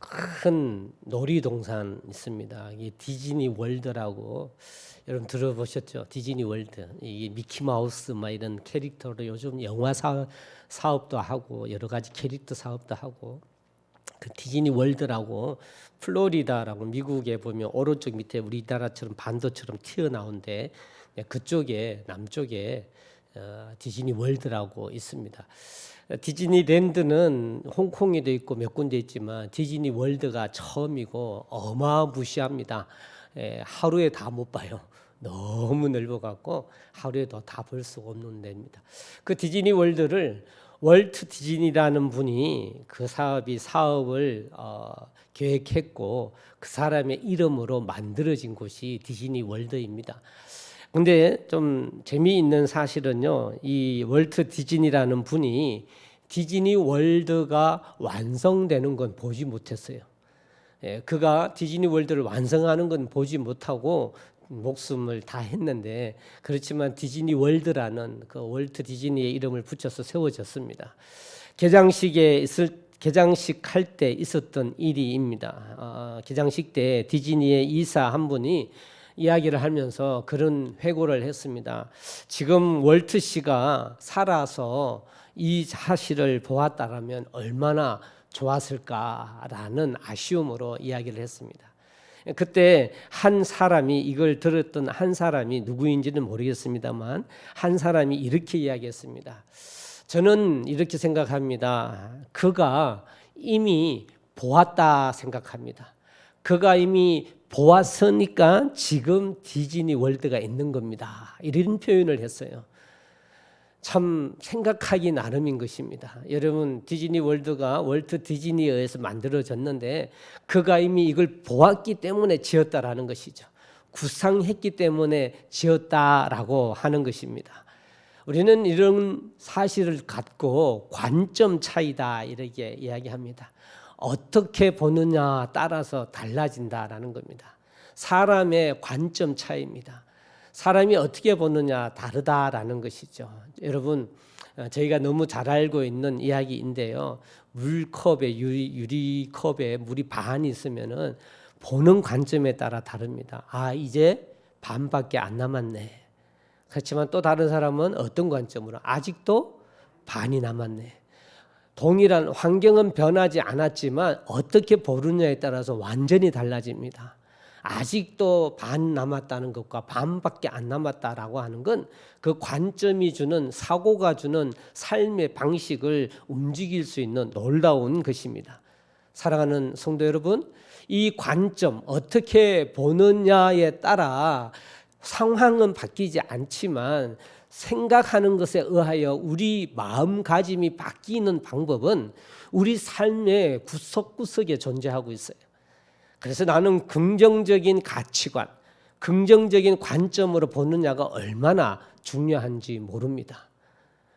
큰 놀이동산 있습니다. 이게 디즈니 월드라고 여러분 들어보셨죠? 디즈니 월드. 이게 미키 마우스 막 이런 캐릭터로 요즘 영화 사업도 하고 여러 가지 캐릭터 사업도 하고 그 디즈니 월드라고 플로리다라고 미국에 보면 오른쪽 밑에 우리나라처럼 반도처럼 튀어나온데 그쪽에 남쪽에 디즈니 월드라고 있습니다. 디즈니랜드는 홍콩에도 있고 몇 군데 있지만 디즈니 월드가 처음이고 어마무시합니다. 하루에 다 못 봐요. 너무 넓어갖고 하루에 다 볼 수 없는 데입니다. 그 디즈니 월드를 월트 디즈니라는 분이 그 사업을 계획했고 그 사람의 이름으로 만들어진 곳이 디즈니 월드입니다. 근데 좀 재미있는 사실은요, 이 월트 디즈니라는 분이 디즈니 월드가 완성되는 건 보지 못했어요. 그가 디즈니 월드를 완성하는 건 보지 못하고 목숨을 다 했는데, 그렇지만 디즈니 월드라는 그 월트 디즈니의 이름을 붙여서 세워졌습니다. 개장식 할 때 있었던 일이입니다. 개장식 때 디즈니의 이사 한 분이 이야기를 하면서 그런 회고를 했습니다. 지금 월트 씨가 살아서 이 사실을 보았다라면 얼마나 좋았을까라는 아쉬움으로 이야기를 했습니다. 그때 한 사람이 이걸 들었던 한 사람이 누구인지는 모르겠습니다만 한 사람이 이렇게 이야기했습니다. 저는 이렇게 생각합니다. 그가 이미 보았다 생각합니다. 그가 이미 보았으니까 지금 디즈니 월드가 있는 겁니다. 이런 표현을 했어요. 참 생각하기 나름인 것입니다. 여러분, 디즈니 월드가 월트 디즈니에 의해서 만들어졌는데 그가 이미 이걸 보았기 때문에 지었다라는 것이죠. 구상했기 때문에 지었다라고 하는 것입니다. 우리는 이런 사실을 갖고 관점 차이다 이렇게 이야기합니다. 어떻게 보느냐 따라서 달라진다라는 겁니다. 사람의 관점 차이입니다. 사람이 어떻게 보느냐 다르다라는 것이죠. 여러분, 저희가 너무 잘 알고 있는 이야기인데요. 물컵에 유리컵에 물이 반이 있으면은 보는 관점에 따라 다릅니다. 이제 반밖에 안 남았네. 그렇지만 또 다른 사람은 어떤 관점으로 아직도 반이 남았네. 동일한 환경은 변하지 않았지만 어떻게 보느냐에 따라서 완전히 달라집니다. 아직도 반 남았다는 것과 반밖에 안 남았다라고 하는 건 그 관점이 주는 사고가 주는 삶의 방식을 움직일 수 있는 놀라운 것입니다. 사랑하는 성도 여러분, 이 관점 어떻게 보느냐에 따라 상황은 바뀌지 않지만 생각하는 것에 의하여 우리 마음가짐이 바뀌는 방법은 우리 삶의 구석구석에 존재하고 있어요. 그래서 나는 긍정적인 가치관, 긍정적인 관점으로 보느냐가 얼마나 중요한지 모릅니다.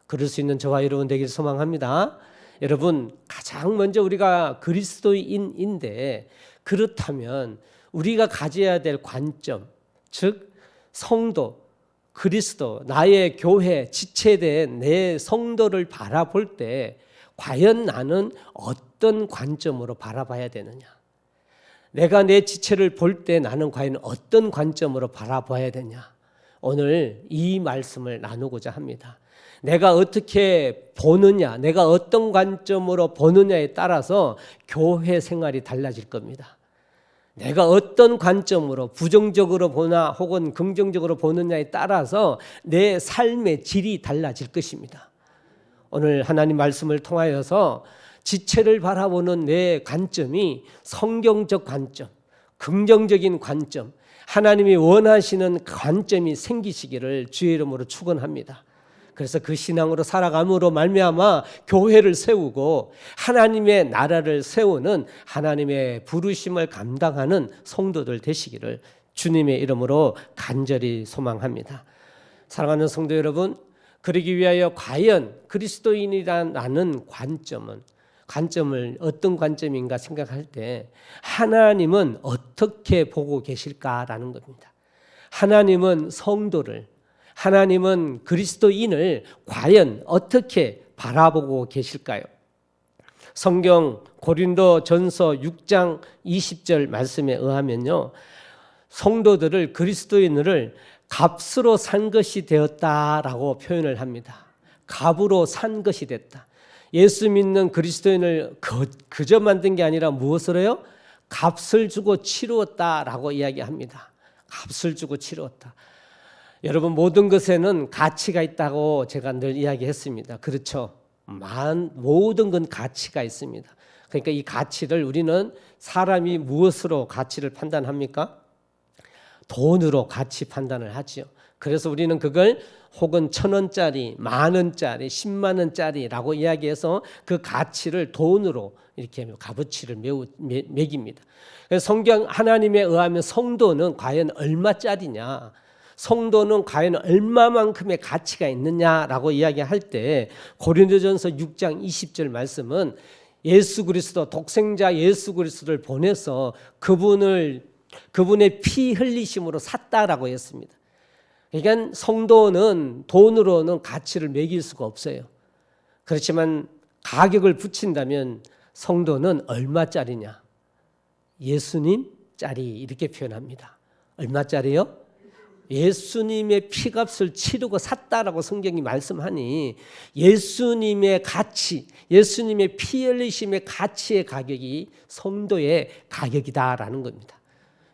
그럴 수 있는 저와 여러분 되길 소망합니다. 여러분, 가장 먼저 우리가 그리스도인인데 그렇다면 우리가 가져야 될 관점, 즉 성도, 그리스도, 나의 교회, 지체된 내 성도를 바라볼 때 과연 나는 어떤 관점으로 바라봐야 되느냐? 내가 내 지체를 볼 때 나는 과연 어떤 관점으로 바라봐야 되냐? 오늘 이 말씀을 나누고자 합니다. 내가 어떻게 보느냐, 내가 어떤 관점으로 보느냐에 따라서 교회 생활이 달라질 겁니다. 내가 어떤 관점으로 부정적으로 보나 혹은 긍정적으로 보느냐에 따라서 내 삶의 질이 달라질 것입니다. 오늘 하나님 말씀을 통하여서 지체를 바라보는 내 관점이 성경적 관점, 긍정적인 관점, 하나님이 원하시는 관점이 생기시기를 주의 이름으로 축원합니다. 그래서 그 신앙으로 살아감으로 말미암아 교회를 세우고 하나님의 나라를 세우는 하나님의 부르심을 감당하는 성도들 되시기를 주님의 이름으로 간절히 소망합니다. 사랑하는 성도 여러분, 그러기 위하여 과연 그리스도인이라는 관점을 어떤 관점인가 생각할 때 하나님은 어떻게 보고 계실까라는 겁니다. 하나님은 성도를, 하나님은 그리스도인을 과연 어떻게 바라보고 계실까요? 성경 고린도전서 6장 20절 말씀에 의하면요, 성도들을 그리스도인을 값으로 산 것이 되었다라고 표현을 합니다. 값으로 산 것이 됐다. 예수 믿는 그리스도인을 그저 만든 게 아니라 무엇으로요? 값을 주고 치루었다라고 이야기합니다. 값을 주고 치루었다. 여러분, 모든 것에는 가치가 있다고 제가 늘 이야기했습니다. 그렇죠? 모든 건 가치가 있습니다. 그러니까 이 가치를 우리는 사람이 무엇으로 가치를 판단합니까? 돈으로 가치 판단을 하지요. 그래서 우리는 그걸 혹은 1,000원짜리, 10,000원짜리, 10만 원짜리라고 이야기해서 그 가치를 돈으로 이렇게 값어치를 매깁니다. 그래서 성경 하나님에 의하면 성도는 과연 얼마짜리냐, 성도는 과연 얼마만큼의 가치가 있느냐라고 이야기할 때 고린도전서 6장 20절 말씀은 예수 그리스도, 독생자 예수 그리스도를 보내서 그분의 피 흘리심으로 샀다라고 했습니다. 그러니까 성도는 돈으로는 가치를 매길 수가 없어요. 그렇지만 가격을 붙인다면 성도는 얼마짜리냐? 예수님짜리 이렇게 표현합니다. 얼마짜리요? 예수님의 피값을 치르고 샀다라고 성경이 말씀하니 예수님의 가치, 예수님의 피 흘리심의 가치의 가격이 성도의 가격이다라는 겁니다.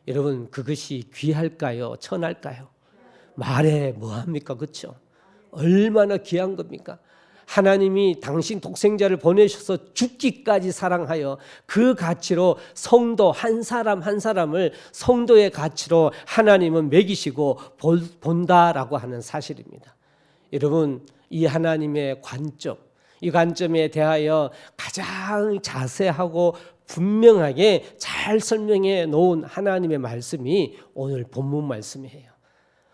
여러분, 그것이 귀할까요? 천할까요? 말해 뭐합니까? 그렇죠? 얼마나 귀한 겁니까? 하나님이 당신 독생자를 보내셔서 죽기까지 사랑하여 그 가치로 성도 한 사람 한 사람을 성도의 가치로 하나님은 매기시고 본다라고 하는 사실입니다. 여러분, 이 하나님의 관점, 이 관점에 대하여 가장 자세하고 분명하게 잘 설명해 놓은 하나님의 말씀이 오늘 본문 말씀이에요.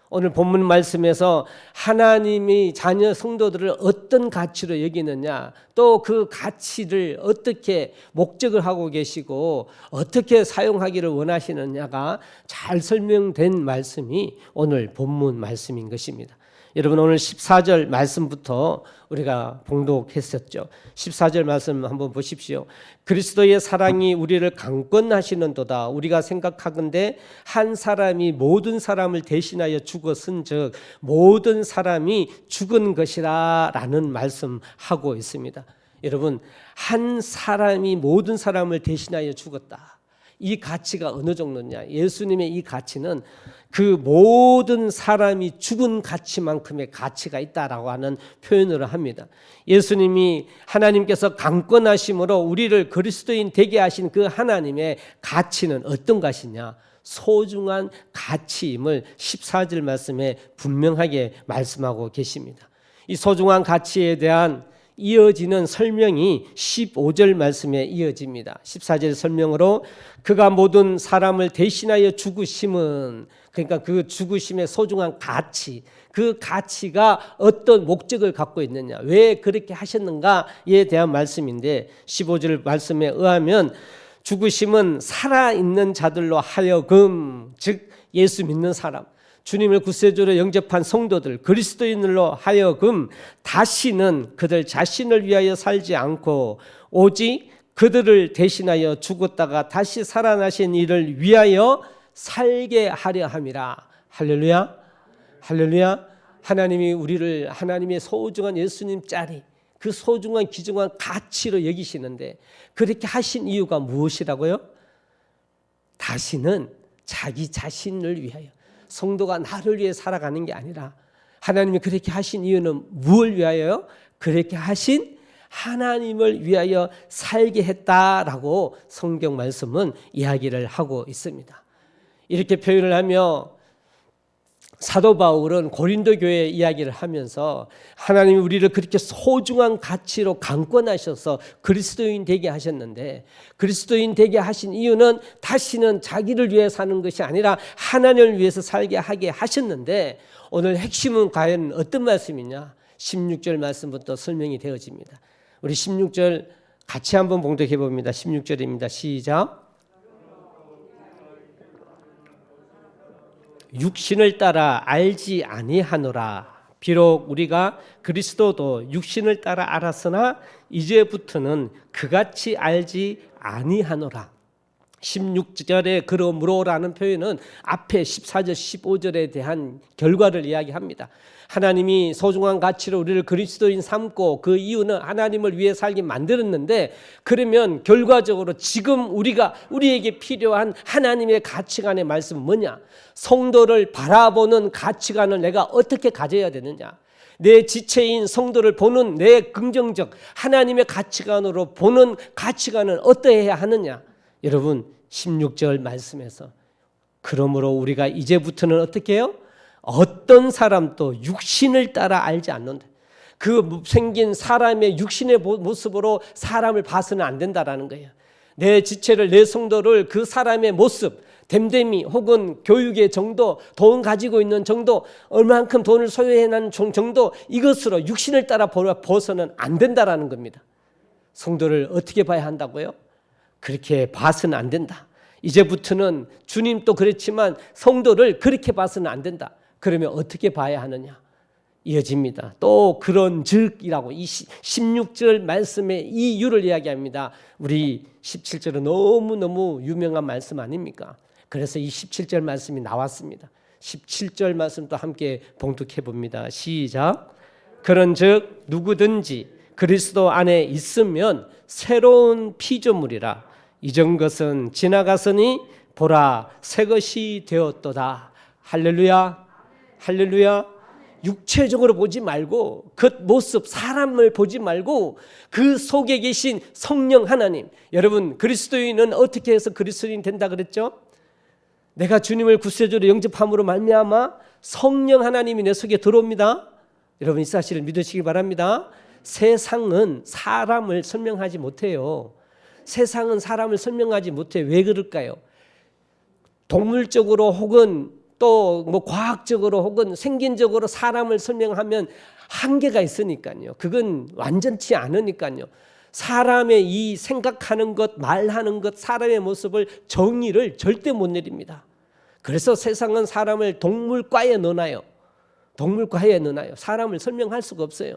오늘 본문 말씀에서 하나님이 자녀 성도들을 어떤 가치로 여기느냐, 또 그 가치를 어떻게 목적을 하고 계시고 어떻게 사용하기를 원하시느냐가 잘 설명된 말씀이 오늘 본문 말씀인 것입니다. 여러분, 오늘 14절 말씀부터 우리가 봉독했었죠. 14절 말씀 한번 보십시오. 그리스도의 사랑이 우리를 강권하시는도다. 우리가 생각하건대 한 사람이 모든 사람을 대신하여 죽었은즉 모든 사람이 죽은 것이라 라는 말씀하고 있습니다. 여러분, 한 사람이 모든 사람을 대신하여 죽었다. 이 가치가 어느 정도냐? 예수님의 이 가치는 그 모든 사람이 죽은 가치만큼의 가치가 있다라고 하는 표현을 합니다. 예수님이 하나님께서 강권하심으로 우리를 그리스도인 되게 하신 그 하나님의 가치는 어떤 것이냐? 소중한 가치임을 14절 말씀에 분명하게 말씀하고 계십니다. 이 소중한 가치에 대한 이어지는 설명이 15절 말씀에 이어집니다. 14절 설명으로 그가 모든 사람을 대신하여 죽으심은, 그러니까 그 죽으심의 소중한 가치, 그 가치가 어떤 목적을 갖고 있느냐, 왜 그렇게 하셨는가에 대한 말씀인데 15절 말씀에 의하면 죽으심은 살아있는 자들로 하여금, 즉 예수 믿는 사람, 주님을 구세주로 영접한 성도들, 그리스도인들로 하여금 다시는 그들 자신을 위하여 살지 않고 오직 그들을 대신하여 죽었다가 다시 살아나신 이를 위하여 살게 하려 함이라. 할렐루야, 할렐루야. 하나님이 우리를 하나님의 소중한 예수님짜리, 그 소중한 귀중한 가치로 여기시는데 그렇게 하신 이유가 무엇이라고요? 다시는 자기 자신을 위하여, 성도가 나를 위해 살아가는 게 아니라 하나님이 그렇게 하신 이유는 무엇을 위하여요? 그렇게 하신 하나님을 위하여 살게 했다라고 성경 말씀은 이야기를 하고 있습니다. 이렇게 표현을 하며 사도 바울은 고린도 교회 이야기를 하면서 하나님이 우리를 그렇게 소중한 가치로 강권하셔서 그리스도인 되게 하셨는데, 그리스도인 되게 하신 이유는 다시는 자기를 위해 사는 것이 아니라 하나님을 위해서 살게 하게 하셨는데, 오늘 핵심은 과연 어떤 말씀이냐? 16절 말씀부터 설명이 되어집니다. 우리 16절 같이 한번 봉독해 봅니다. 16절입니다. 시작. 육신을 따라 알지 아니하노라. 비록 우리가 그리스도도 육신을 따라 알았으나 이제부터는 그같이 알지 아니하노라. 16절에 그러므로라는 표현은 앞에 14절 15절에 대한 결과를 이야기합니다. 하나님이 소중한 가치로 우리를 그리스도인 삼고 그 이유는 하나님을 위해 살게 만들었는데, 그러면 결과적으로 지금 우리에게 필요한 하나님의 가치관의 말씀은 뭐냐? 성도를 바라보는 가치관을 내가 어떻게 가져야 되느냐? 내 지체인 성도를 보는 내 긍정적 하나님의 가치관으로 보는 가치관은 어떠해야 하느냐? 여러분 16절 말씀에서 그러므로 우리가 이제부터는 어떻게 해요? 어떤 사람도 육신을 따라 알지 않는다. 그 생긴 사람의 육신의 모습으로 사람을 봐서는 안 된다라는 거예요. 내 지체를, 내 성도를 그 사람의 모습, 됨됨이 혹은 교육의 정도, 돈 가지고 있는 정도, 얼마만큼 돈을 소유해낸 정도, 이것으로 육신을 따라 봐서는 안 된다라는 겁니다. 성도를 어떻게 봐야 한다고요? 그렇게 봐서는 안 된다. 이제부터는 주님도 그렇지만 성도를 그렇게 봐서는 안 된다. 그러면 어떻게 봐야 하느냐? 이어집니다. 또 그런 즉이라고 이 16절 말씀의 이유를 이야기합니다. 우리 17절은 너무너무 유명한 말씀 아닙니까? 그래서 이 17절 말씀이 나왔습니다. 17절 말씀도 함께 봉독해 봅니다. 시작. 그런즉 누구든지 그리스도 안에 있으면 새로운 피조물이라. 이전 것은 지나갔으니 보라 새 것이 되었도다. 할렐루야. 할렐루야. 육체적으로 보지 말고 겉모습 사람을 보지 말고 그 속에 계신 성령 하나님. 여러분 그리스도인은 어떻게 해서 그리스도인 된다 그랬죠? 내가 주님을 구세주로 영접함으로 말미암아 성령 하나님이 내 속에 들어옵니다. 여러분 이 사실을 믿으시기 바랍니다. 세상은 사람을 설명하지 못해요. 세상은 사람을 설명하지 못해요. 왜 그럴까요? 동물적으로 혹은 또 과학적으로 혹은 생긴적으로 사람을 설명하면 한계가 있으니까요. 그건 완전치 않으니까요. 사람의 이 생각하는 것, 말하는 것, 사람의 모습을 정의를 절대 못 내립니다. 그래서 세상은 사람을 동물과에 넣어놔요. 동물과에 넣어놔요. 사람을 설명할 수가 없어요.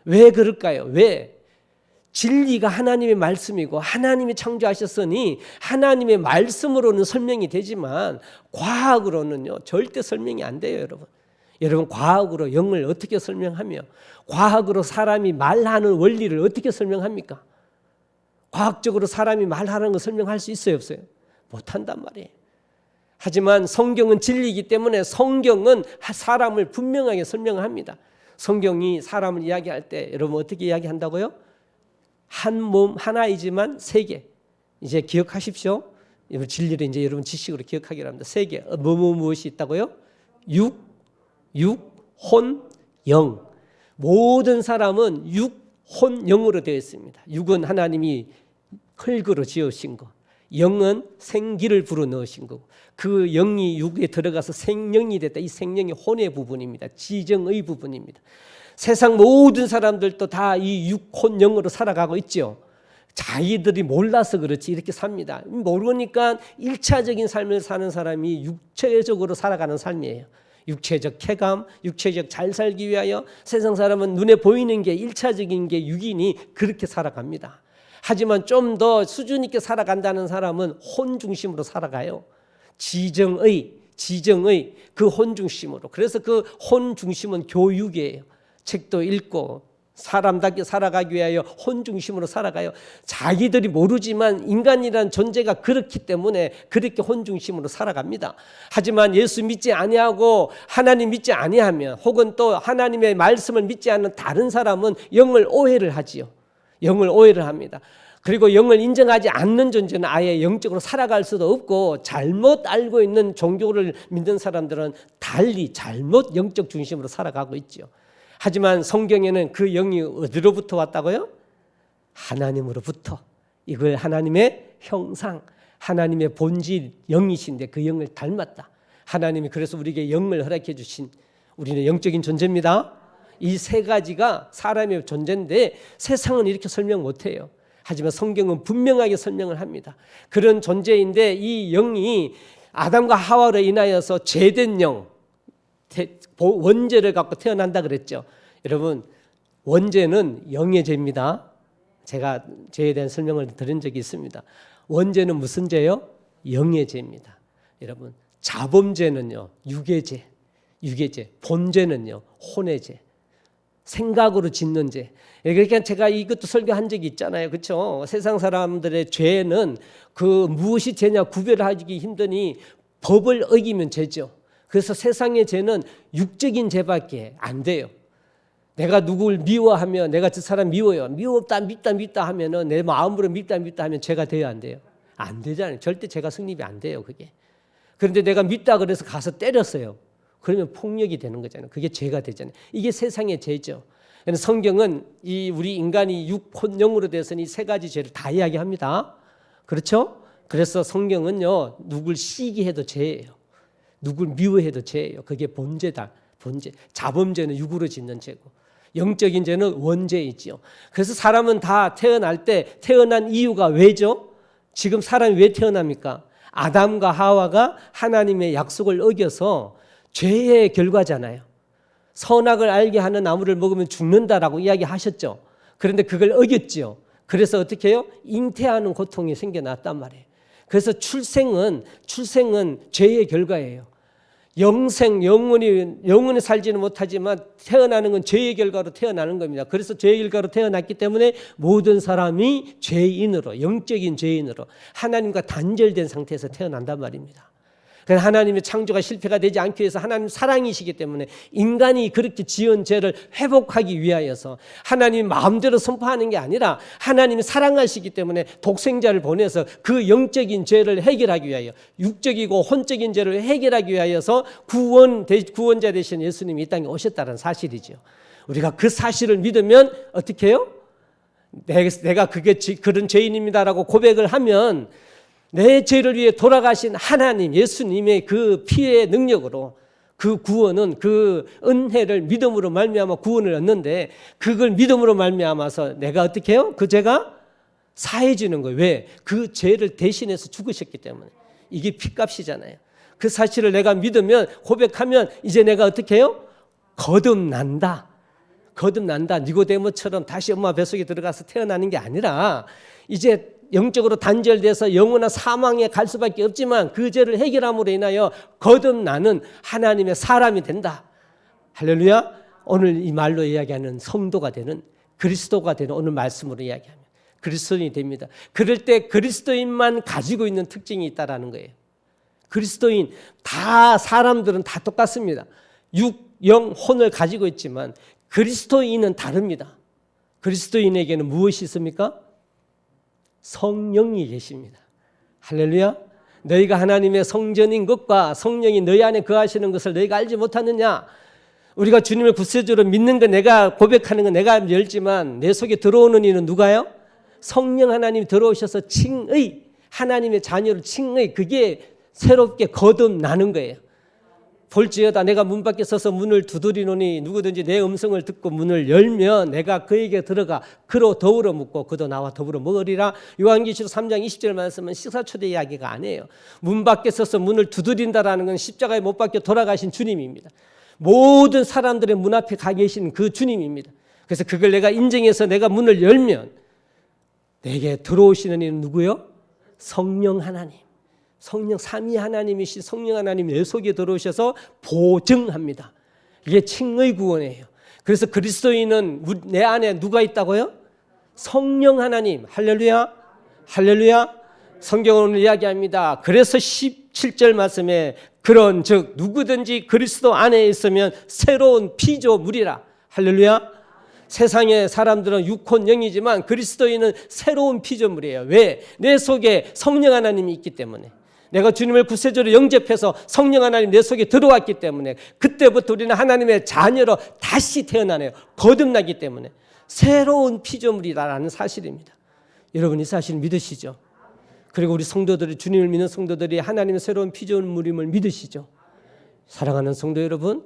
왜 그럴까요? 왜? 진리가 하나님의 말씀이고 하나님이 창조하셨으니 하나님의 말씀으로는 설명이 되지만 과학으로는요 절대 설명이 안 돼요. 여러분 과학으로 영을 어떻게 설명하며 과학으로 사람이 말하는 원리를 어떻게 설명합니까? 과학적으로 사람이 말하는 거 설명할 수 있어요 없어요? 못한단 말이에요. 하지만 성경은 진리이기 때문에 성경은 사람을 분명하게 설명합니다. 성경이 사람을 이야기할 때 여러분 어떻게 이야기한다고요? 한 몸 하나이지만 세 개. 이제 기억하십시오. 진리를 이제 여러분 지식으로 기억하기로 합니다. 세 개. 무엇이 있다고요? 육, 혼, 영. 모든 사람은 육, 혼, 영으로 되어 있습니다. 육은 하나님이 흙으로 지으신 거. 영은 생기를 불어넣으신 거고 그 영이 육에 들어가서 생명이 됐다. 이 생명이 혼의 부분입니다. 지정의 부분입니다. 세상 모든 사람들도 다 이 육혼영으로 살아가고 있죠. 자기들이 몰라서 그렇지 이렇게 삽니다. 모르니까 1차적인 삶을 사는 사람이 육체적으로 살아가는 삶이에요. 육체적 쾌감, 육체적 잘 살기 위하여 세상 사람은 눈에 보이는 게 1차적인 게 육이니 그렇게 살아갑니다. 하지만 좀 더 수준 있게 살아간다는 사람은 혼 중심으로 살아가요. 지정의 그 혼 중심으로. 그래서 그 혼 중심은 교육이에요. 책도 읽고 사람답게 살아가기 위하여 혼 중심으로 살아가요. 자기들이 모르지만 인간이라는 존재가 그렇기 때문에 그렇게 혼 중심으로 살아갑니다. 하지만 예수 믿지 아니하고 하나님 믿지 아니하면 혹은 또 하나님의 말씀을 믿지 않는 다른 사람은 영을 오해를 하지요. 영을 오해를 합니다. 그리고 영을 인정하지 않는 존재는 아예 영적으로 살아갈 수도 없고 잘못 알고 있는 종교를 믿는 사람들은 달리 잘못 영적 중심으로 살아가고 있죠. 하지만 성경에는 그 영이 어디로부터 왔다고요? 하나님으로부터. 이걸 하나님의 형상, 하나님의 본질 영이신데 그 영을 닮았다. 하나님이 그래서 우리에게 영을 허락해 주신 우리는 영적인 존재입니다. 이 세 가지가 사람의 존재인데 세상은 이렇게 설명 못해요. 하지만 성경은 분명하게 설명을 합니다. 그런 존재인데 이 영이 아담과 하와로 인하여서 죄된 영, 원죄를 갖고 태어난다 그랬죠. 여러분, 원죄는 영의 죄입니다. 제가 죄에 대한 설명을 드린 적이 있습니다. 원죄는 무슨 죄요? 영의 죄입니다. 여러분, 자범죄는요, 육의 죄. 본죄는요, 혼의 죄. 생각으로 짓는 죄. 그러니까 제가 이것도 설교한 적이 있잖아요. 그렇죠? 세상 사람들의 죄는 그 무엇이 죄냐 구별하기 힘드니 법을 어기면 죄죠. 그래서 세상의 죄는 육적인 죄밖에 안 돼요. 내가 누구를 미워하면 내가 저 사람 미워요. 밉다 하면은 내 마음으로 밉다 하면 죄가 돼요, 안 돼요? 안 되잖아요. 절대 죄가 성립이 안 돼요, 그게. 그런데 내가 밉다 그래서 가서 때렸어요. 그러면 폭력이 되는 거잖아요. 그게 죄가 되잖아요. 이게 세상의 죄죠. 성경은 우리 인간이 육혼영으로 돼서는 이 세 가지 죄를 다 이야기합니다. 그렇죠? 그래서 성경은요, 누굴 시기해도 죄예요. 누굴 미워해도 죄예요. 그게 본죄다. 본죄. 자범죄는 육으로 짓는 죄고, 영적인 죄는 원죄이지요. 그래서 사람은 다 태어날 때 태어난 이유가 왜죠? 지금 사람이 왜 태어납니까? 아담과 하와가 하나님의 약속을 어겨서 죄의 결과잖아요. 선악을 알게 하는 나무를 먹으면 죽는다라고 이야기하셨죠. 그런데 그걸 어겼죠. 그래서 어떻게 해요? 잉태하는 고통이 생겨났단 말이에요. 그래서 출생은 죄의 결과예요. 영원히 살지는 못하지만 태어나는 건 죄의 결과로 태어나는 겁니다. 그래서 죄의 결과로 태어났기 때문에 모든 사람이 죄인으로, 영적인 죄인으로 하나님과 단절된 상태에서 태어난단 말입니다. 그래서 하나님의 창조가 실패가 되지 않기 위해서 하나님 사랑이시기 때문에 인간이 그렇게 지은 죄를 회복하기 위하여서 하나님 마음대로 선포하는 게 아니라 하나님이 사랑하시기 때문에 독생자를 보내서 그 영적인 죄를 해결하기 위하여, 육적이고 혼적인 죄를 해결하기 위하여서 구원자 되신 예수님이 이 땅에 오셨다는 사실이죠. 우리가 그 사실을 믿으면 어떻게 해요? 내가 그런 죄인입니다라고 고백을 하면 내 죄를 위해 돌아가신 하나님, 예수님의 그 피의 능력으로 그 구원은, 그 은혜를 믿음으로 말미암아 구원을 얻는데, 그걸 믿음으로 말미암아서 내가 어떻게 해요? 그 죄가 사해지는 거예요. 왜? 그 죄를 대신해서 죽으셨기 때문에. 이게 핏값이잖아요. 그 사실을 내가 믿으면, 고백하면 이제 내가 어떻게 해요? 거듭난다. 니고데모처럼 다시 엄마 뱃속에 들어가서 태어나는 게 아니라 이제 영적으로 단절돼서 영원한 사망에 갈 수밖에 없지만 그 죄를 해결함으로 인하여 거듭나는 하나님의 사람이 된다. 할렐루야. 오늘 이 말로 이야기하는 성도가 되는, 그리스도가 되는 오늘 말씀으로 이야기하면 그리스도인이 됩니다. 그럴 때 그리스도인만 가지고 있는 특징이 있다라는 거예요. 그리스도인, 다 사람들은 다 똑같습니다. 육, 영, 혼을 가지고 있지만 그리스도인은 다릅니다. 그리스도인에게는 무엇이 있습니까? 성령이 계십니다. 할렐루야. 너희가 하나님의 성전인 것과 성령이 너희 안에 거하시는 것을 너희가 알지 못하느냐. 우리가 주님을 구세주로 믿는 건, 내가 고백하는 건 내가 열지만 내 속에 들어오는 이는 누가요? 성령 하나님이 들어오셔서 칭의, 하나님의 자녀를 칭의, 그게 새롭게 거듭나는 거예요. 볼지어다 내가 문 밖에 서서 문을 두드리노니 누구든지 내 음성을 듣고 문을 열면 내가 그에게 들어가 그로 더불어 묵고 그도 나와 더불어 먹으리라. 요한계시록 3장 20절 말씀은 식사초대 이야기가 아니에요. 문 밖에 서서 문을 두드린다라는 건 십자가에 못 박혀 돌아가신 주님입니다. 모든 사람들의 문 앞에 가 계신 그 주님입니다. 그래서 그걸 내가 인정해서 내가 문을 열면 내게 들어오시는 이는 누구요? 성령 하나님. 성령 삼위 하나님이신 성령 하나님 내 속에 들어오셔서 보증합니다. 이게 칭의 구원이에요. 그래서 그리스도인은 내 안에 누가 있다고요? 성령 하나님. 할렐루야. 할렐루야. 성경은 오늘 이야기합니다. 그래서 17절 말씀에 그런즉 누구든지 그리스도 안에 있으면 새로운 피조물이라. 할렐루야. 세상의 사람들은 육혼 영이지만 그리스도인은 새로운 피조물이에요. 왜? 내 속에 성령 하나님이 있기 때문에. 내가 주님을 구세주로 영접해서 성령 하나님 내 속에 들어왔기 때문에 그때부터 우리는 하나님의 자녀로 다시 태어나네요. 거듭나기 때문에 새로운 피조물이라는 사실입니다. 여러분 이 사실 믿으시죠? 그리고 우리 성도들이, 주님을 믿는 성도들이 하나님의 새로운 피조물임을 믿으시죠? 사랑하는 성도 여러분,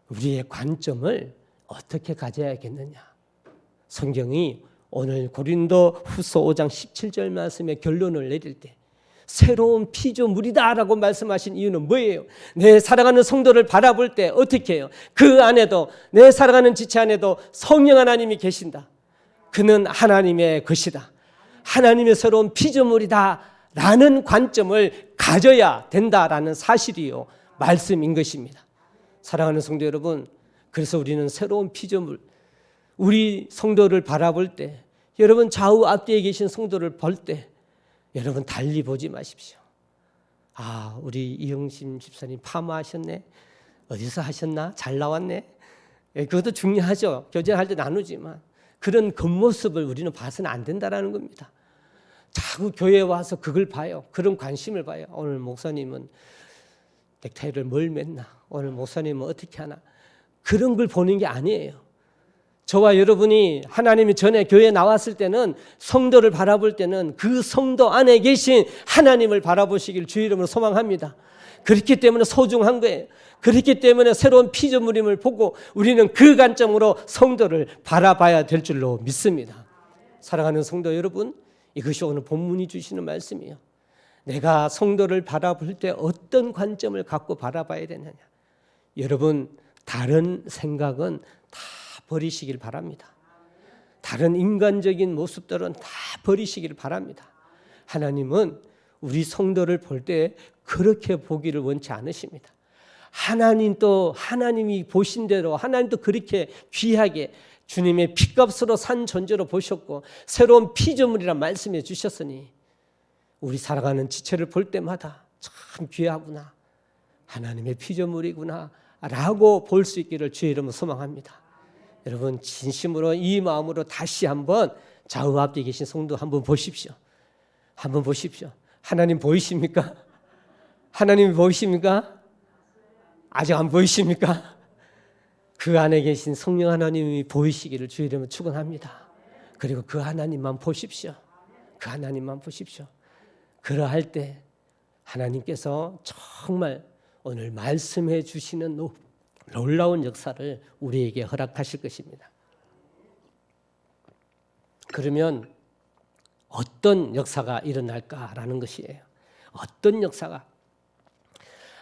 우리의 관점을 어떻게 가져야겠느냐? 성경이 오늘 고린도 후서 5장 17절 말씀의 결론을 내릴 때 새로운 피조물이다라고 말씀하신 이유는 뭐예요? 내 사랑하는 성도를 바라볼 때 어떻게 해요? 그 안에도, 내 사랑하는 지체 안에도 성령 하나님이 계신다. 그는 하나님의 것이다. 하나님의 새로운 피조물이다 라는 관점을 가져야 된다라는 사실이요, 말씀인 것입니다. 사랑하는 성도 여러분, 그래서 우리는 새로운 피조물, 우리 성도를 바라볼 때, 여러분 좌우 앞뒤에 계신 성도를 볼 때 여러분 달리 보지 마십시오. 아, 우리 이영심 집사님 파마하셨네. 어디서 하셨나? 잘 나왔네. 그것도 중요하죠. 교제할 때 나누지만 그런 겉모습을 우리는 봐서는 안 된다라는 겁니다. 자꾸 교회에 와서 그걸 봐요. 그런 관심을 봐요. 오늘 목사님은 넥타이를 뭘 맸나? 오늘 목사님은 어떻게 하나? 그런 걸 보는 게 아니에요. 저와 여러분이 하나님이 전에 교회에 나왔을 때는, 성도를 바라볼 때는 그 성도 안에 계신 하나님을 바라보시길 주의 이름으로 소망합니다. 그렇기 때문에 소중한 거예요. 그렇기 때문에 새로운 피조물임을 보고 우리는 그 관점으로 성도를 바라봐야 될 줄로 믿습니다. 사랑하는 성도 여러분, 이것이 오늘 본문이 주시는 말씀이에요. 내가 성도를 바라볼 때 어떤 관점을 갖고 바라봐야 되느냐. 여러분, 다른 생각은 다 버리시길 바랍니다. 다른 인간적인 모습들은 다 버리시길 바랍니다. 하나님은 우리 성도를 볼 때 그렇게 보기를 원치 않으십니다. 하나님이 보신 대로 하나님도 그렇게 귀하게 주님의 피값으로 산 존재로 보셨고 새로운 피조물이라 말씀해 주셨으니 우리 살아가는 지체를 볼 때마다 참 귀하구나, 하나님의 피조물이구나 라고 볼 수 있기를 주의 이름으로 소망합니다. 여러분, 진심으로 이 마음으로 다시 한번 좌우 앞뒤에 계신 성도 한번 보십시오. 한번 보십시오. 하나님 보이십니까? 하나님이 보이십니까? 아직 안 보이십니까? 그 안에 계신 성령 하나님이 보이시기를 주의 이름으로 축원합니다. 그리고 그 하나님만 보십시오. 그 하나님만 보십시오. 그러할 때 하나님께서 정말 오늘 말씀해 주시는 놀라운 역사를 우리에게 허락하실 것입니다. 그러면 어떤 역사가 일어날까라는 것이에요. 어떤 역사가?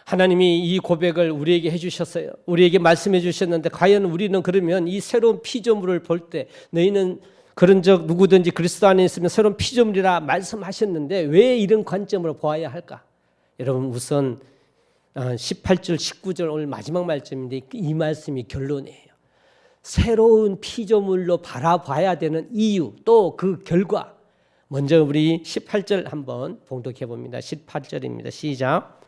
하나님이 이 고백을 우리에게 해주셨어요. 우리에게 말씀해 주셨는데 과연 우리는 그러면 이 새로운 피조물을 볼 때, 너희는 그런 적 누구든지 그리스도 안에 있으면 새로운 피조물이라 말씀하셨는데 왜 이런 관점으로 보아야 할까? 여러분, 우선 18절 19절 오늘 마지막 말씀인데 이 말씀이 결론이에요. 새로운 피조물로 바라봐야 되는 이유, 또 그 결과. 먼저 우리 18절 한번 봉독해 봅니다. 18절입니다. 시작.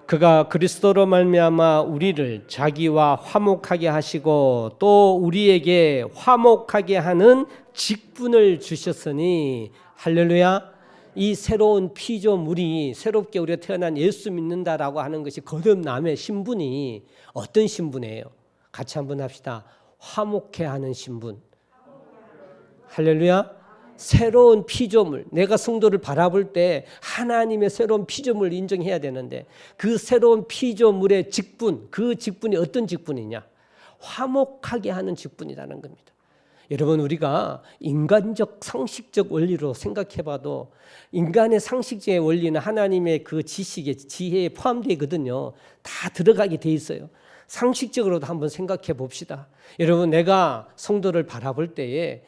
그가 그리스도로 말미암아 우리를 자기와 화목하게 하시고 또 우리에게 화목하게 하는 직분을 주셨으니, 할렐루야. 이 새로운 피조물이, 새롭게 우리가 태어난 예수 믿는다라고 하는 것이 거듭남의 신분이 어떤 신분이에요? 같이 한번 합시다. 화목해 하는 신분. 할렐루야. 새로운 피조물, 내가 성도를 바라볼 때 하나님의 새로운 피조물을 인정해야 되는데 그 새로운 피조물의 직분, 그 직분이 어떤 직분이냐? 화목하게 하는 직분이라는 겁니다. 여러분, 우리가 인간적 상식적 원리로 생각해봐도 인간의 상식적인 원리는 하나님의 그 지식의 지혜에 포함되거든요. 다 들어가게 돼 있어요. 상식적으로도 한번 생각해 봅시다. 여러분, 내가 성도를 바라볼 때에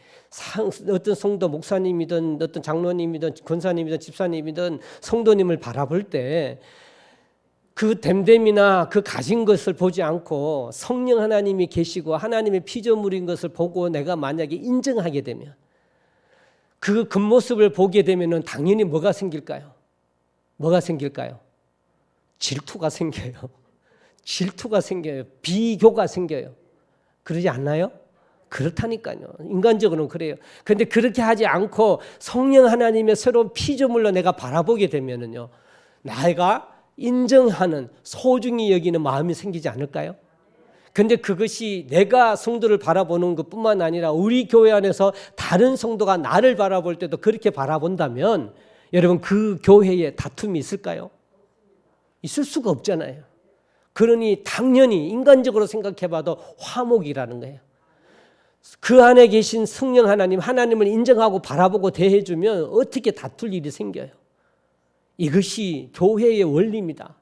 어떤 성도, 목사님이든 어떤 장로님이든 권사님이든 집사님이든 성도님을 바라볼 때 그 됨됨이나 그 가진 것을 보지 않고 성령 하나님이 계시고 하나님의 피조물인 것을 보고 내가 만약에 인정하게 되면, 그 겉모습을 보게 되면 당연히 뭐가 생길까요? 뭐가 생길까요? 질투가 생겨요. 질투가 생겨요. 비교가 생겨요. 그러지 않나요? 그렇다니까요. 인간적으로는 그래요. 그런데 그렇게 하지 않고 성령 하나님의 새로운 피조물로 내가 바라보게 되면은요, 내가 인정하는, 소중히 여기는 마음이 생기지 않을까요? 그런데 그것이 내가 성도를 바라보는 것뿐만 아니라 우리 교회 안에서 다른 성도가 나를 바라볼 때도 그렇게 바라본다면 여러분, 그 교회에 다툼이 있을까요? 있을 수가 없잖아요. 그러니 당연히 인간적으로 생각해봐도 화목이라는 거예요. 그 안에 계신 성령 하나님을 인정하고 바라보고 대해주면 어떻게 다툴 일이 생겨요? 이것이 교회의 원리입니다.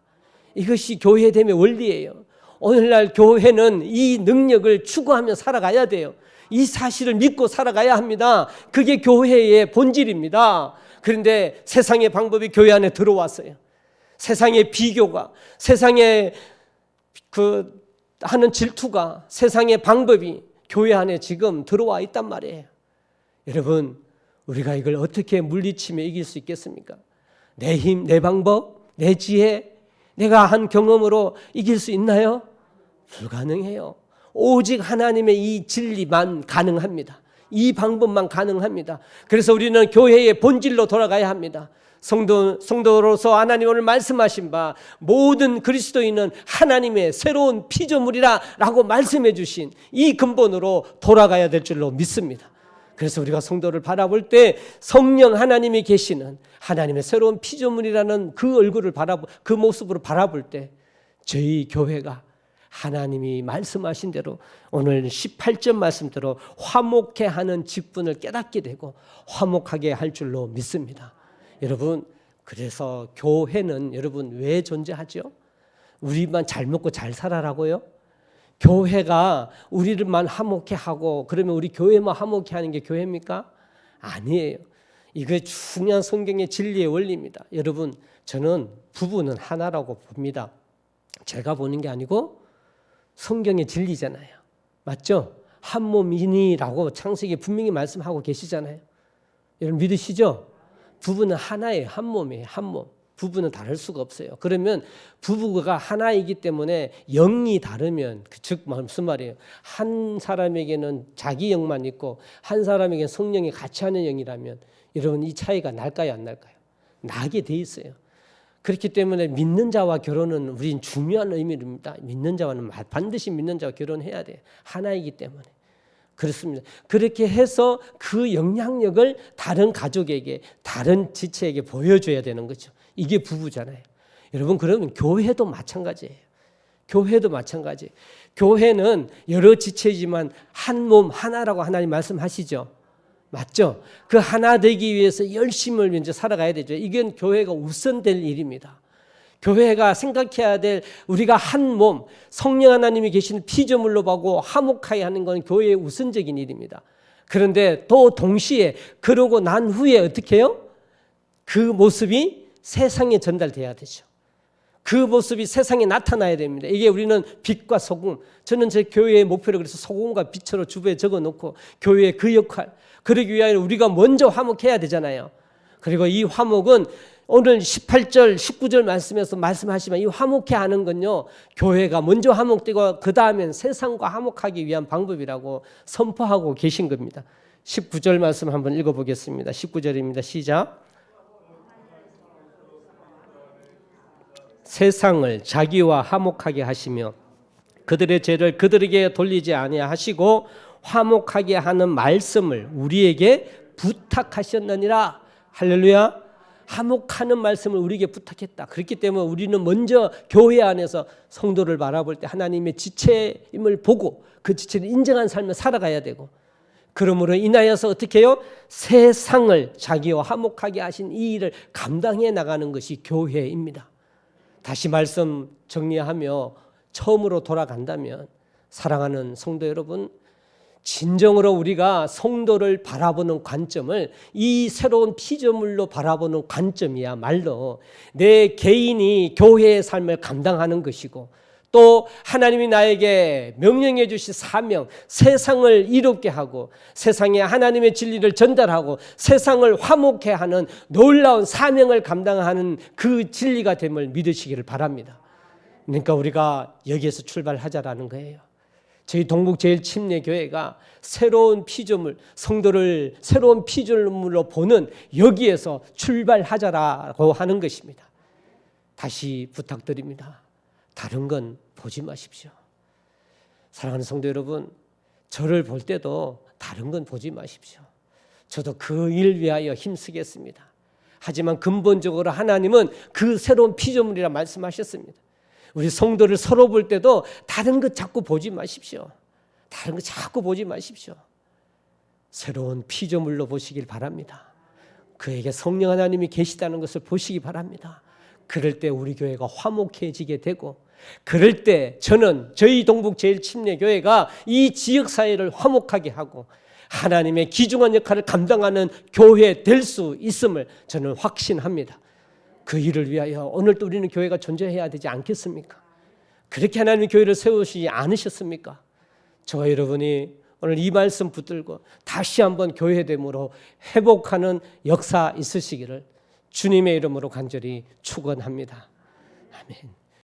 이것이 교회됨의 원리예요. 오늘날 교회는 이 능력을 추구하며 살아가야 돼요. 이 사실을 믿고 살아가야 합니다. 그게 교회의 본질입니다. 그런데 세상의 방법이 교회 안에 들어왔어요. 세상의 비교가, 세상의 하는 질투가, 세상의 방법이 교회 안에 지금 들어와 있단 말이에요. 여러분, 우리가 이걸 어떻게 물리치며 이길 수 있겠습니까? 내 힘, 내 방법, 내 지혜, 내가 한 경험으로 이길 수 있나요? 불가능해요. 오직 하나님의 이 진리만 가능합니다. 이 방법만 가능합니다. 그래서 우리는 교회의 본질로 돌아가야 합니다. 성도로서 하나님 오늘 말씀하신 바 모든 그리스도인은 하나님의 새로운 피조물이라 라고 말씀해 주신 이 근본으로 돌아가야 될 줄로 믿습니다. 그래서 우리가 성도를 바라볼 때 성령 하나님이 계시는 하나님의 새로운 피조물이라는 그 얼굴을 그 모습으로 바라볼 때 저희 교회가 하나님이 말씀하신 대로 오늘 18절 말씀대로 화목해 하는 직분을 깨닫게 되고 화목하게 할 줄로 믿습니다. 여러분, 그래서 교회는 여러분 왜 존재하죠? 우리만 잘 먹고 잘 살아라고요? 교회가 우리를만 화목해 하고 그러면 우리 교회만 화목해 하는 게 교회입니까? 아니에요. 이게 중요한 성경의 진리의 원리입니다. 여러분, 저는 부부는 하나라고 봅니다. 제가 보는 게 아니고 성경의 진리잖아요. 맞죠? 한 몸이니라고 창세기에 분명히 말씀하고 계시잖아요. 여러분 믿으시죠? 부부는 하나예요. 한 몸이에요. 한 몸. 부부는 다를 수가 없어요. 그러면 부부가 하나이기 때문에 영이 다르면 즉 무슨 말이에요? 한 사람에게는 자기 영만 있고 한 사람에게는 성령이 같이 하는 영이라면 여러분 이 차이가 날까요? 안 날까요? 나게 돼 있어요. 그렇기 때문에 믿는 자와 결혼은 우린 중요한 의미입니다. 믿는 자와는 반드시 믿는 자와 결혼해야 돼요. 하나이기 때문에. 그렇습니다. 그렇게 해서 그 영향력을 다른 가족에게, 다른 지체에게 보여줘야 되는 거죠. 이게 부부잖아요. 여러분, 그러면 교회도 마찬가지예요. 교회도 마찬가지. 교회는 여러 지체이지만 한 몸 하나라고 하나님 말씀하시죠. 맞죠? 그 하나 되기 위해서 열심을 이제 살아가야 되죠. 이건 교회가 우선될 일입니다. 교회가 생각해야 될 우리가 한 몸, 성령 하나님이 계신 피조물로 보고 화목하게 하는 건 교회의 우선적인 일입니다. 그런데 또 동시에 그러고 난 후에 어떻게 해요? 그 모습이 세상에 전달돼야 되죠. 그 모습이 세상에 나타나야 됩니다. 이게 우리는 빛과 소금. 저는 제 교회의 목표를 그래서 소금과 빛으로 주부에 적어놓고 교회의 그 역할. 그러기 위하여 우리가 먼저 화목해야 되잖아요. 그리고 이 화목은 오늘 18절, 19절 말씀에서 말씀하시면 이 화목해 하는 건요. 교회가 먼저 화목되고 그 다음엔 세상과 화목하기 위한 방법이라고 선포하고 계신 겁니다. 19절 말씀 한번 읽어보겠습니다. 19절입니다. 시작. 세상을 자기와 화목하게 하시며 그들의 죄를 그들에게 돌리지 아니하시고 화목하게 하는 말씀을 우리에게 부탁하셨느니라. 할렐루야. 화목하는 말씀을 우리에게 부탁했다. 그렇기 때문에 우리는 먼저 교회 안에서 성도를 바라볼 때 하나님의 지체임을 보고 그 지체를 인정한 삶을 살아가야 되고, 그러므로 인하여서 어떻게 해요? 세상을 자기와 화목하게 하신 이 일을 감당해 나가는 것이 교회입니다. 다시 말씀 정리하며 처음으로 돌아간다면 사랑하는 성도 여러분, 진정으로 우리가 성도를 바라보는 관점을 이 새로운 피조물로 바라보는 관점이야말로 내 개인이 교회의 삶을 감당하는 것이고, 또 하나님이 나에게 명령해 주신 사명, 세상을 이롭게 하고 세상에 하나님의 진리를 전달하고 세상을 화목해 하는 놀라운 사명을 감당하는 그 진리가 됨을 믿으시기를 바랍니다. 그러니까 우리가 여기에서 출발하자라는 거예요. 저희 동북제일침례교회가 새로운 피조물, 성도를 새로운 피조물로 보는 여기에서 출발하자라고 하는 것입니다. 다시 부탁드립니다. 다른 건 보지 마십시오. 사랑하는 성도 여러분, 저를 볼 때도 다른 건 보지 마십시오. 저도 그 일 위하여 힘쓰겠습니다. 하지만 근본적으로 하나님은 그 새로운 피조물이라 말씀하셨습니다. 우리 성도를 서로 볼 때도 다른 것 자꾸 보지 마십시오. 다른 거 자꾸 보지 마십시오. 새로운 피조물로 보시길 바랍니다. 그에게 성령 하나님이 계시다는 것을 보시기 바랍니다. 그럴 때 우리 교회가 화목해지게 되고, 그럴 때 저는 저희 동북제일침례교회가 이 지역사회를 화목하게 하고 하나님의 귀중한 역할을 감당하는 교회 될 수 있음을 저는 확신합니다. 그 일을 위하여 오늘도 우리는 교회가 존재해야 되지 않겠습니까? 그렇게 하나님의 교회를 세우시지 않으셨습니까? 저와 여러분이 오늘 이 말씀 붙들고 다시 한번 교회됨으로 회복하는 역사 있으시기를 주님의 이름으로 간절히 축원합니다. 아멘.